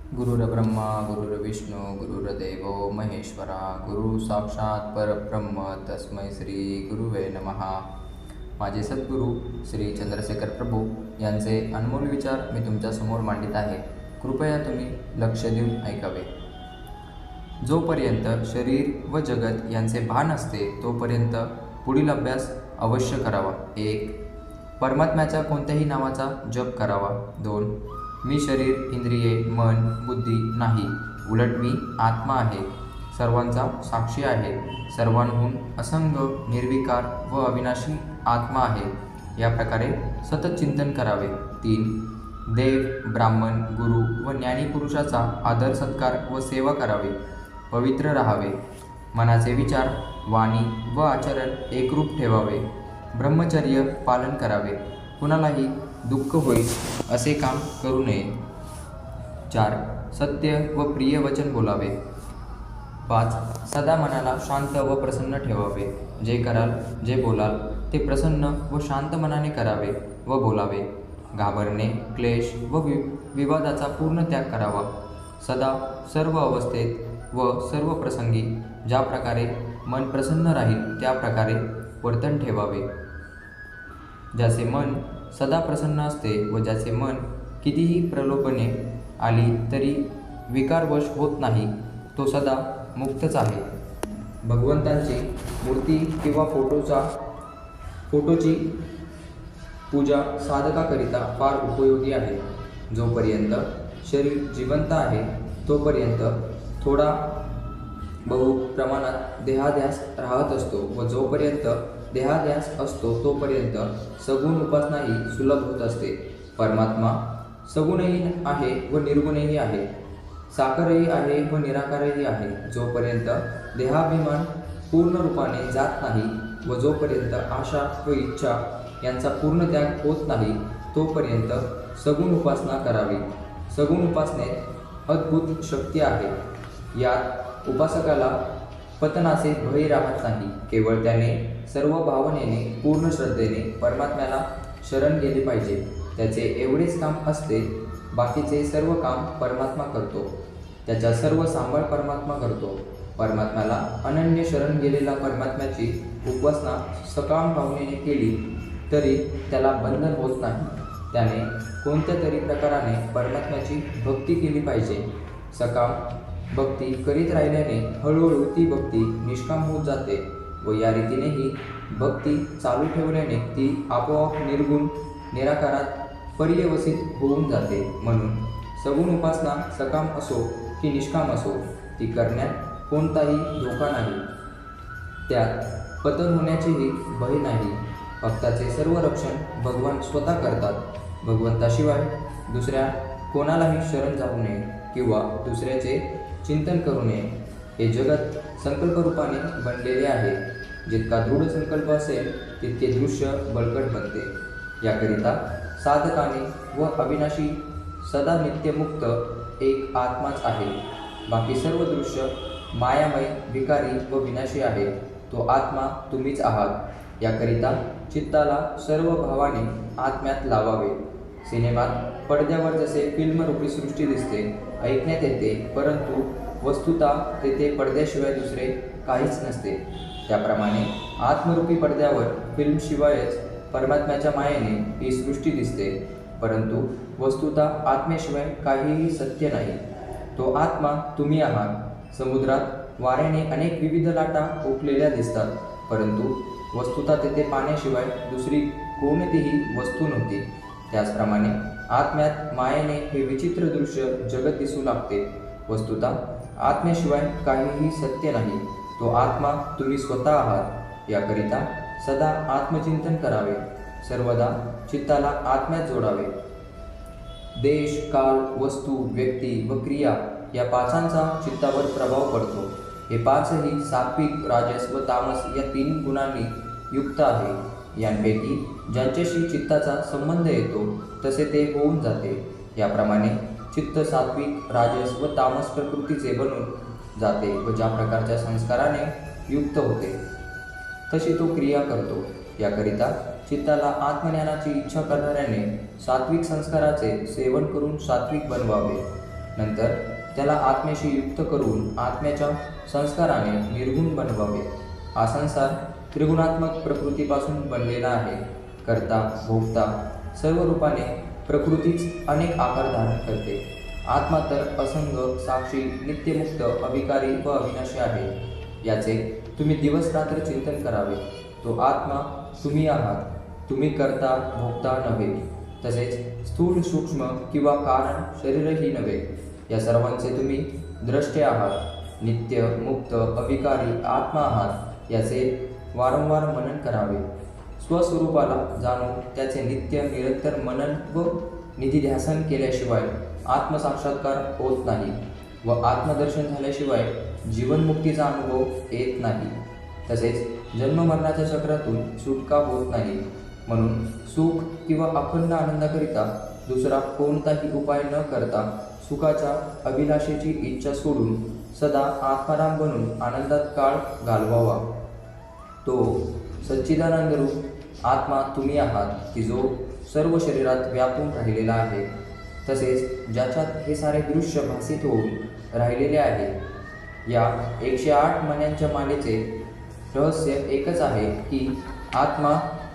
गुरुर्ब्रह्मा गुरुर्विष्णू गुरुर्देवो महेश्वरा गुरु साक्षात परब्रह्म तस्मै श्री गुरुवे नमः. माझे सद्गुरू श्री चंद्रशेखर प्रभू यांचे अनमोल विचार मी तुमच्यासमोर मांडित आहे. कृपया तुम्ही लक्ष देऊन ऐकावे. जोपर्यंत शरीर व जगत यांचे भान असते तोपर्यंत पुढील अभ्यास अवश्य करावा. 1. परमात्म्याच्या कोणत्याही नावाचा जप करावा. 2. मी शरीर, इंद्रिये, मन, बुद्धी नाही, उलट मी आत्मा आहे, सर्वांचा साक्षी आहे, सर्वांहून असंग, निर्विकार व अविनाशी आत्मा आहे, या प्रकारे सतत चिंतन करावे. 3. देव, ब्राह्मण, गुरु व ज्ञानीपुरुषाचा आदर सत्कार व सेवा करावी. पवित्र राहावे. मनाचे विचार, वाणी व आचरण एकरूप ठेवावे. ब्रह्मचर्य पालन करावे. कुणालाही दुःख होईल असे काम करू नये. 4. सत्य व प्रिय वचन बोलावे. 5. सदा मनाला शांत व प्रसन्न ठेवावे. जे कराल, जे बोलाल ते प्रसन्न व शांत मनाने करावे व बोलावे. घाबरणे, क्लेश व विवादाचा पूर्ण त्याग करावा. सदा सर्व अवस्थेत व सर्व प्रसंगी ज्या प्रकारे मन प्रसन्न राहील त्या प्रकारे वर्तन ठेवावे. ज्याचे मन सदा प्रसन्न असते व ज्याचे मन कितीही प्रलोभने आली तरी विकारवश होत नाही, तो सदा मुक्तच आहे. भगवंतांची मूर्ती किंवा फोटोची पूजा साधकाकरिता फार उपयोगी आहे. जोपर्यंत शरीर जिवंत आहे तोपर्यंत थोडा बहु प्रमाणात देहाध्यास राहत असतो व जोपर्यंत देहाध्यास असतो तोपर्यंत सगुण उपासनाही सुलभ होत असते. परमात्मा सगुणही आहे व निर्गुणही आहे, साकारही आहे व निराकारही आहे. जोपर्यंत देहाभिमान पूर्ण रूपाने जात नाही व जोपर्यंत आशा व इच्छा यांचा पूर्ण त्याग होत नाही तोपर्यंत सगुण उपासना करावी. सगुण उपासनेत अद्भुत शक्ती आहे. यात उपासकाला पतनाचे भय राहत नाही. केवळ त्याने सर्व भावनेने पूर्ण श्रद्धेने परमात्म्याला शरण गेले पाहिजे. त्याचे एवढेच काम असते. बाकीचे सर्व काम परमात्मा करतो. त्याचा सर्व सांभाळ परमात्मा करतो. परमात्म्याला अनन्य शरण गेलेला परमात्म्याची उपासना सकाम भावनेने केली तरी त्याला बंधन होत नाही. त्याने कोणत्या तरी प्रकाराने परमात्म्याची भक्ती केली पाहिजे. सकाम भक्ती करीत राहिल्याने हळूहळू ती भक्ती निष्काम होत जाते व या रीतीनेही भक्ती चालू ठेवल्याने ती आपोआप निर्गुण निराकारात पर्यवसित होऊन जाते. म्हणून सगुण उपासना सकाम असो की निष्काम असो ती करण्यात कोणताही धोका नाही. त्यात पतन होण्याचेही भय नाही. भक्ताचे सर्व रक्षण भगवान स्वतः करतात. भगवंताशिवाय दुसऱ्या कोणालाही शरण जाऊ नये किंवा दुसऱ्याचे चिंतन करू नये. हे जगत संकल्परूपाने बनलेले आहे. जितका दृढ संकल्प असेल तितके दृश्य बळकट बनते. याकरिता साधकाने व अविनाशी सदा नित्यमुक्त एक आत्माच आहे. बाकी सर्व दृश्य मायामय, विकारी व विनाशी आहे. तो आत्मा तुम्हीच आहात. याकरिता चित्ताला सर्व भावाने आत्म्यात लावावे. सिनेमात पडद्यावर जसे फिल्मरूपी सृष्टी दिसते, ऐकण्यात येते, परंतु वस्तुता तेथे पडद्याशिवाय दुसरे काहीच नसते. त्याप्रमाणे आत्मरूपी पडद्यावर फिल्मशिवायच परमात्म्याच्या मायेने ही सृष्टी दिसते, परंतु वस्तुता आत्म्याशिवाय काहीही सत्य नाही. तो आत्मा तुम्ही आहात. समुद्रात वाऱ्याने अनेक विविध लाटा उठलेल्या दिसतात, परंतु वस्तुता तेथे पाण्याशिवाय दुसरी कोणतीही वस्तू नव्हती. त्याचप्रमाणे आत्म्यात मायेने हे विचित्र दृश्य जगत दिसू लागते. वस्तुता आत्म्याशिवाय काहीही सत्य नाही. तो आत्मा तुम्ही स्वतः आहात. याकरिता सदा आत्मचिंतन करावे. सर्वदा चित्ताला आत्म्यात जोडावे. देश, काल, वस्तू, व्यक्ती व क्रिया या पाचांचा चित्तावर प्रभाव पडतो. हे पाचही सात्विक, राजस व तामस या 3 गुणांनी युक्त आहे. यांपैकी ज्यांच्याशी चित्ताचा संबंध येतो तसे ते होऊन जाते. याप्रमाणे चित्त सात्विक, राजस व तामस प्रकृतीचे बनून जाते व ज्या प्रकारच्या संस्काराने युक्त होते तशी तो क्रिया करतो. याकरिता चित्ताला आत्मज्ञानाची इच्छा करणाऱ्याने सात्विक संस्काराचे सेवन करून सात्विक बनवावे. नंतर त्याला आत्म्याशी युक्त करून आत्म्याच्या संस्काराने निर्गुण बनवावे. हा संसार त्रिगुणात्मक प्रकृतीपासून बनलेला आहे. कर्ता भोगता सर्व रूपाने प्रकृतीच अनेक आकार धारण करते. आत्मा तर असंग, साक्षी, नित्यमुक्त, अविकारी व अविनाशी आहे. याचे तुम्ही दिवस रात्र चिंतन करावे. तो आत्मा तुम्ही आहात. तुम्ही कर्ता भोगता नव्हे. तसेच स्थूल, सूक्ष्म किंवा कारण शरीरही नव्हे. या सर्वांचे तुम्ही द्रष्टे आहात. नित्य, मुक्त, अविकारी आत्मा आहात याचे वारंवार मनन करावे. स्वस्वरूपाला जाणून त्याचे नित्य निरंतर मनन व निधिध्यासन केल्याशिवाय आत्मसाक्षात्कार होत नाही व आत्मदर्शन झाल्याशिवाय जीवनमुक्तीचा अनुभव येत नाही. तसेच जन्ममरणाच्या चक्रातून सुटका होत नाही. म्हणून सुख किंवा अखंड आनंदाकरिता दुसरा कोणताही उपाय न करता सुखाच्या अभिलाषेची इच्छा सोडून सदा आत्माराम बनून आनंदात काळ घालवावा. तो सच्चिदानंद रूप आत्मा तुम्ही आहात की जो सर्व शरीरात व्यापून राहिलेला आहे. तसेच ज्याच्यात हे सारे दृश्य भासित होऊन राहिलेले आहे. या 108 मण्यांच्या मालेचे रहस्य एकच आहे की आत्मा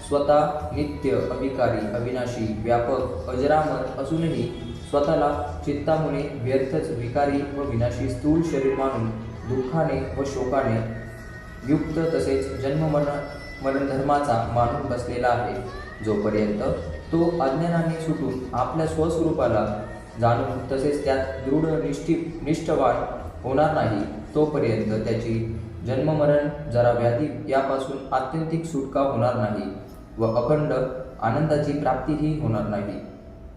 स्वतः नित्य, अविकारी, अविनाशी, व्यापक, अजरामर असूनही स्वतःला चित्तामुळे व्यर्थच, विकारी व विनाशी स्थूल शरीर मानून दुःखाने व शोकाने युक्त तसेच जन्ममरण धर्माचा मानून बसलेला आहे. जोपर्यंत तो अज्ञानाने सुटून आपल्या स्वस्वरूपाला जाणून तसेच त्यात दृढ निष्ठावान होणार नाही तोपर्यंत त्याची जन्ममरण जरा व्याधी यापासून आत्यंतिक सुटका होणार नाही व अखंड आनंदाची प्राप्तीही होणार नाही.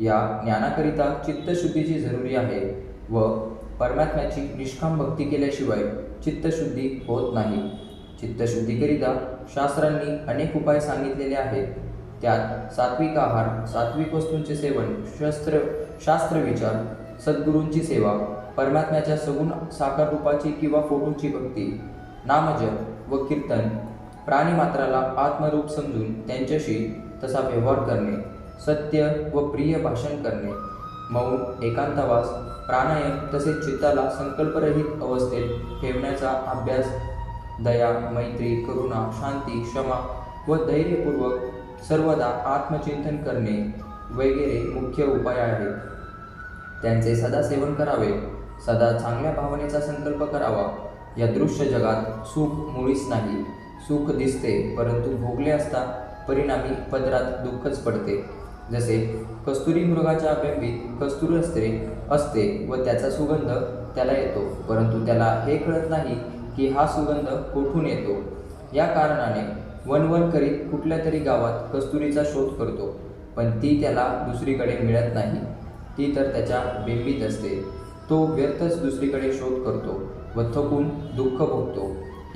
या ज्ञानाकरिता चित्तशुद्धीची जरुरी आहे व परमात्म्याची निष्काम भक्ती केल्याशिवाय चित्तशुद्धी होत नाही. चित्तशुद्धीकरिता शास्त्रांनी अनेक उपाय सांगितलेले आहेत. त्यात सात्विक आहार, सात्विक वस्तूंचे सेवन, शास्त्रविचार, सद्गुरूंची सेवा, परमात्म्याच्या सगुण साकार रूपाची किंवा फोटोची भक्ती, नामजप व कीर्तन, प्राणीमात्राला आत्मरूप समजून त्यांच्याशी तसा व्यवहार करणे, सत्य व प्रिय भाषण करणे, मौन, एकांतवास, प्राणायाम तसेच चित्ताला संकल्परहित अवस्थेत ठेवण्याचा अभ्यास, दया, मैत्री, करुणा, शांती, क्षमा व धैर्यपूर्वक सर्वदा आत्मचिंतन करणे वगैरे मुख्य उपाय आहेत. त्यांचे सदा सेवन करावे. सदा चांगल्या भावनेचा संकल्प करावा. या दृश्य जगात सुख मुळीच नाही. सुख दिसते परंतु भोगले असता परिणामी पदरात दुःखच पडते. जसे कस्तुरी मृगाच्या बिंबीत कस्तुरी असते व त्याचा सुगंध त्याला येतो, परंतु त्याला हे कळत नाही की हा सुगंध कोठून येतो. या कारणाने वणवण करीत कुठल्या तरी गावात कस्तुरीचा शोध करतो, पण ती त्याला दुसरीकडे मिळत नाही. ती तर त्याच्या बिंबीत असते. तो व्यर्थच दुसरीकडे शोध करतो व थकून दुःख भोगतो.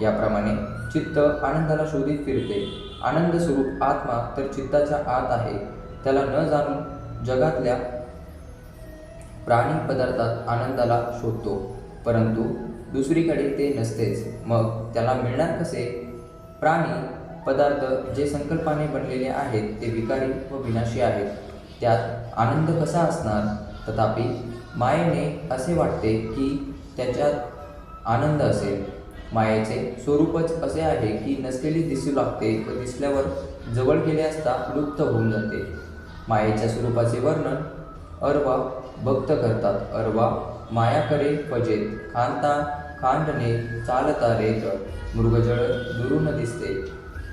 याप्रमाणे चित्त आनंदाला शोधित फिरते. आनंद स्वरूप आत्मा तर चित्ताच्या आत आहे. त्याला न जाणून जगातल्या प्राणी पदार्थात आनंदाला शोधतो, परंतु दुसरीकडे ते नसतेच. मग त्याला मिळणार कसे? प्राणी पदार्थ जे संकल्पाने बनलेले आहेत ते विकारी व विनाशी आहेत. त्यात आनंद कसा असणार? तथापि मायेने असे वाटते की त्याच्यात आनंद असेल. मायेचे स्वरूपच असे आहे की नसलेली दिसू लागते व दिसल्यावर जवळ गेले असता लुप्त होऊन जाते. मायेच्या स्वरूपाचे वर्णन अरवा भक्त करतात. अरवा माया करे फजेत, खांता खांडणे चालता रेत, मृगजळ दुरून दिसते.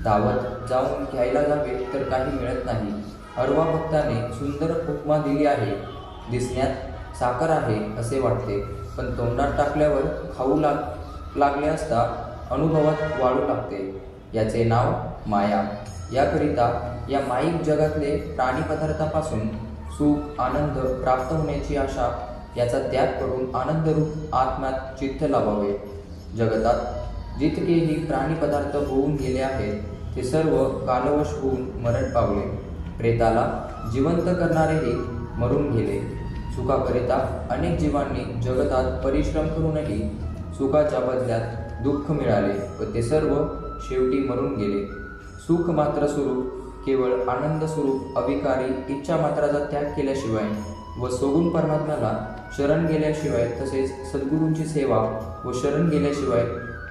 धावत जाऊन घ्यायला जावे तर काही मिळत नाही. अरवा भक्ताने सुंदर उपमा दिली आहे. दिसण्यात साखर आहे असे वाटते, पण तोंडात टाकल्यावर खाऊ लागले असता अनुभवात वाढू लागते. याचे नाव माया. याकरिता या माईक जगातले प्राणीपदार्थापासून सुख आनंद प्राप्त होण्याची आशा याचा त्याग करून आनंदरूप आत्म्यात चित्त लावावे. जगतात जितकेही प्राणीपदार्थ होऊन गेले आहेत ते सर्व कालवश होऊन मरण पावले. प्रेताला जिवंत करणारेही मरून गेले. सुखाकरिता अनेक जीवांनी जगतात परिश्रम करूनही सुखाच्या बदल्यात दुःख मिळाले व ते सर्व शेवटी मरून गेले. सुख मात्र स्वरूप केवळ आनंद स्वरूप अविकारी इच्छा मात्राचा त्याग केल्याशिवाय व सोगुण परमात्म्याला शरण गेल्याशिवाय तसेच सद्गुरूंची सेवा व शरण गेल्याशिवाय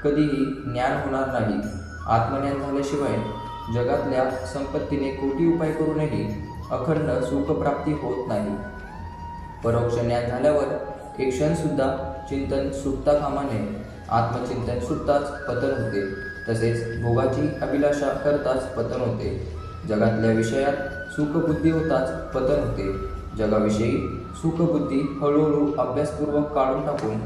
कधीही ज्ञान होणार नाही. आत्मज्ञान झाल्याशिवाय जगातल्या संपत्तीने कोटी उपाय करूनही अखंड सुखप्राप्ती होत नाही. परोक्ष ज्ञान झाल्यावर एक क्षणसुद्धा चिंतन सुटता कामा नये. आत्मचिंतन सुटताच पतन होते, तसेच भोगाची अभिलाषा करताच पतन होते. जगातल्या विषयात सुखबुद्धी होताच पतन होते. जगाविषयी सुखबुद्धी हळूहळू अभ्यासपूर्वक काढून टाकून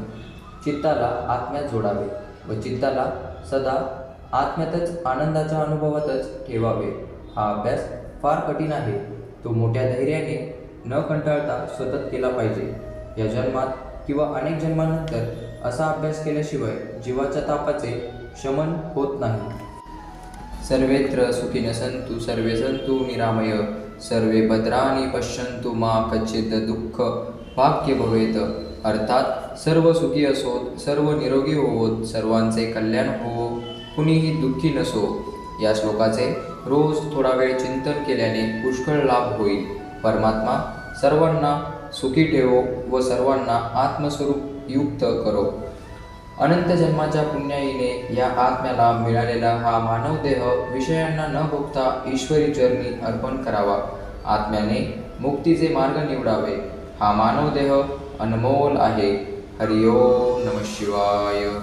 चित्ताला आत्म्यात जोडावे व चित्ताला सदा आत्म्यातच आनंदाच्या अनुभवातच ठेवावे. हा अभ्यास फार कठीण आहे. तो मोठ्या धैर्याने न कंटाळता सतत केला पाहिजे. या जन्मात किंवा अनेक जन्मांनंतर असा अभ्यास केल्याशिवाय जीवाच्या तापाचे शमन होत नाही. सर्वेत्र सुखिनः सन्तु सर्वे सन्तु निरामय सर्वे भद्राणि पश्यन्तु मा कच्चित् दुःख भाग्य भवेत. अर्थात सर्व सुखी असोत, सर्व निरोगी होवोत, सर्वांचे कल्याण होवो, कुणीही दुःखी नसो. या श्लोकाचे रोज थोडा वेळ चिंतन केल्याने पुष्कळ लाभ होईल. परमात्मा सर्वांना सुखी ठेवो व सर्वांना आत्मस्वरूप युक्त करो. अनंत जन्माच्या पुण्याईने या आत्म्याला मिळालेला हा मानव देह विषयांना न भोगता ईश्वरी चरणी अर्पण करावा. आत्म्याने मुक्तीचे मार्ग निवडावे. हा मानव देह अनमोल आहे. हरि ओम नमः शिवाय.